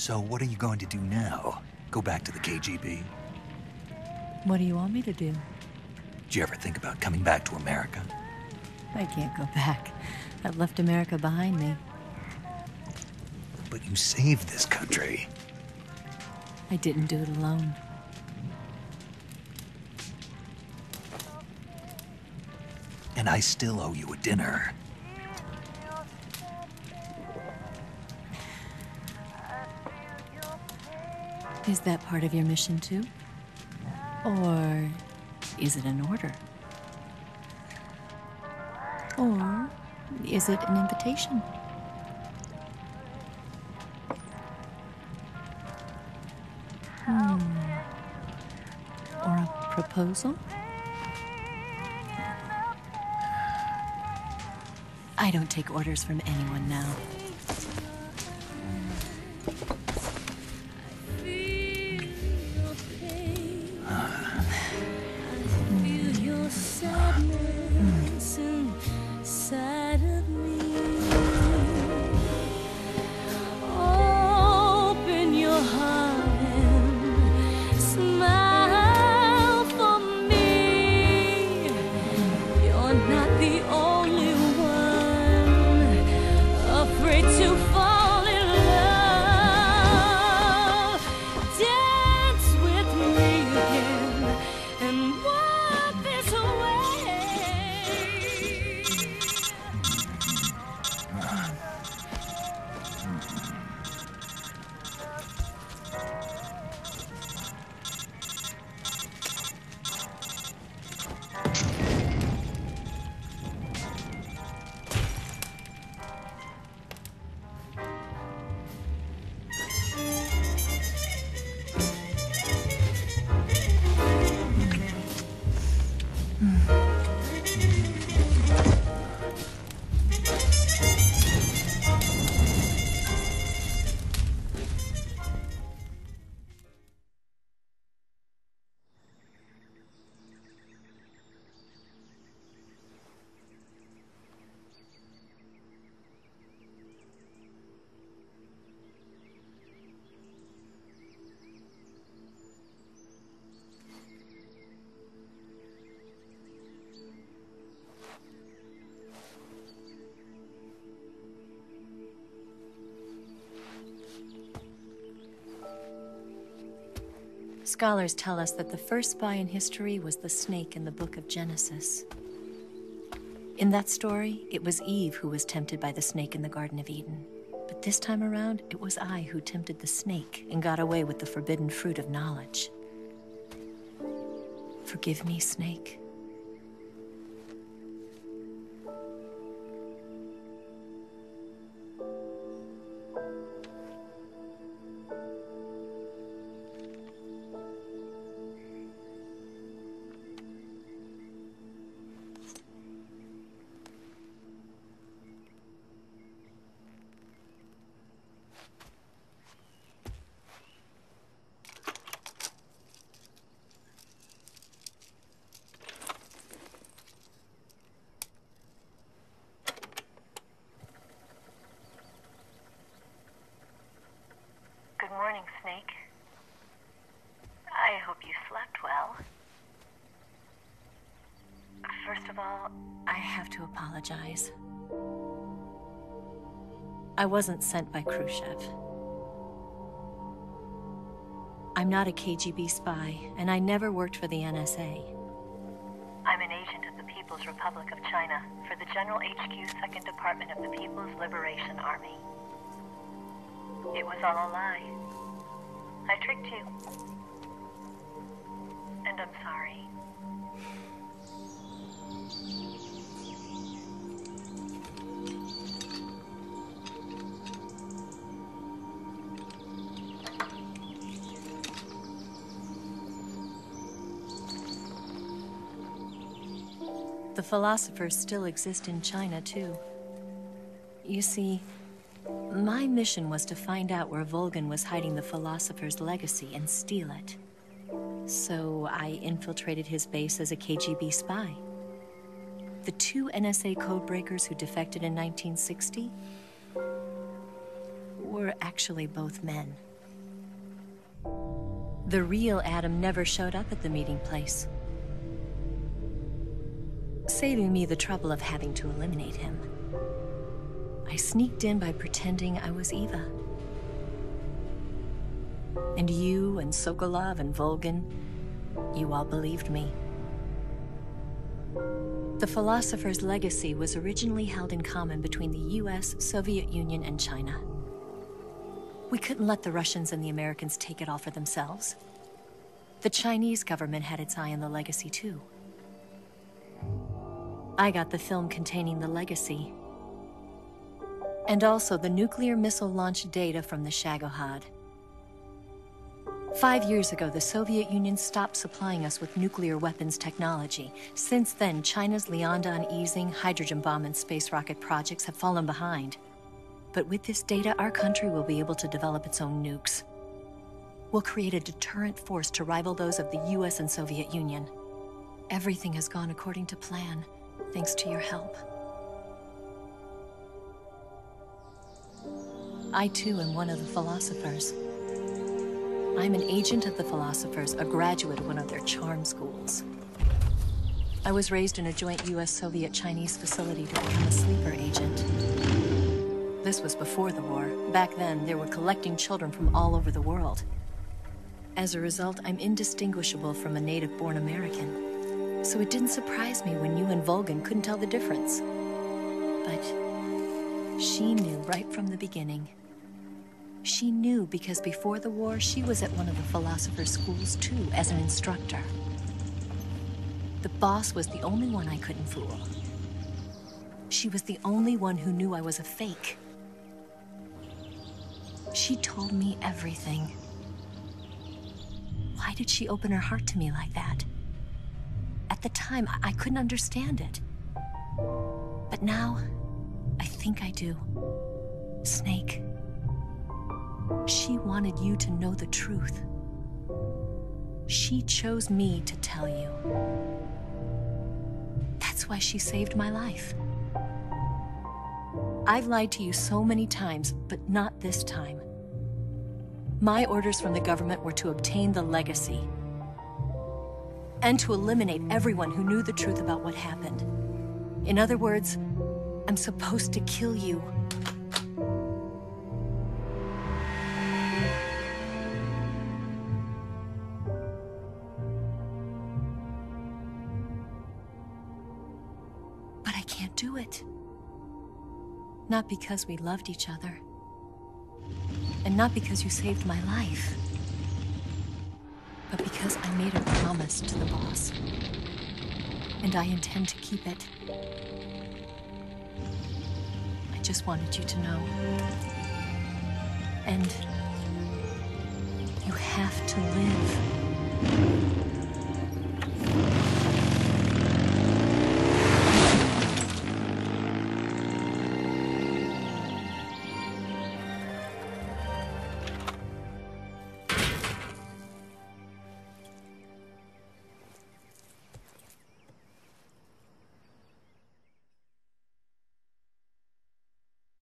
So what are you going to do now? Go back to the KGB? What do you want me to do? Did you ever think about coming back to America? I can't go back. I've left America behind me. But you saved this country. I didn't do it alone. And I still owe you a dinner. Is that part of your mission too? Or is it an order? Or is it an invitation? Or a proposal? I don't take orders from anyone now. Scholars tell us that the first spy in history was the snake in the book of Genesis. In that story, it was Eve who was tempted by the snake in the Garden of Eden. But this time around, it was I who tempted the snake and got away with the forbidden fruit of knowledge. Forgive me, snake. Good morning, Snake. I hope you slept well. First of all, I have to apologize. I wasn't sent by Khrushchev. I'm not a KGB spy, and I never worked for the NSA. I'm an agent of the People's Republic of China for the General HQ 2nd Department of the People's Liberation Army. It was all a lie. I tricked you. And I'm sorry. The philosophers still exist in China, too. You see, my mission was to find out where Volgin was hiding the philosopher's legacy and steal it. So I infiltrated his base as a KGB spy. The two NSA codebreakers who defected in 1960 were actually both men. The real Adam never showed up at the meeting place, saving me the trouble of having to eliminate him. I sneaked in by pretending I was Eva. And you and Sokolov and Volgin, you all believed me. The Philosopher's legacy was originally held in common between the US, Soviet Union, and China. We couldn't let the Russians and the Americans take it all for themselves. The Chinese government had its eye on the legacy too. I got the film containing the legacy, and also the nuclear missile launch data from the Shagohod. 5 years ago, the Soviet Union stopped supplying us with nuclear weapons technology. Since then, China's Liaodong easing, hydrogen bomb, and space rocket projects have fallen behind. But with this data, our country will be able to develop its own nukes. We'll create a deterrent force to rival those of the US and Soviet Union. Everything has gone according to plan, thanks to your help. I too am one of the Philosophers. I'm an agent of the Philosophers, a graduate of one of their charm schools. I was raised in a joint US-Soviet-Chinese facility to become a sleeper agent. This was before the war. Back then, they were collecting children from all over the world. As a result, I'm indistinguishable from a native-born American. So it didn't surprise me when you and Volgin couldn't tell the difference. But she knew right from the beginning. She knew because before the war, she was at one of the Philosopher's schools too, as an instructor. The boss was the only one I couldn't fool. She was the only one who knew I was a fake. She told me everything. Why did she open her heart to me like that? At the time, I couldn't understand it. But now, I think I do. Snake. She wanted you to know the truth. She chose me to tell you. That's why she saved my life. I've lied to you so many times, but not this time. My orders from the government were to obtain the legacy and to eliminate everyone who knew the truth about what happened. In other words, I'm supposed to kill you. But I can't do it. Not because we loved each other. And not because you saved my life. But because I made a promise to the boss. And I intend to keep it. I just wanted you to know. And you have to live.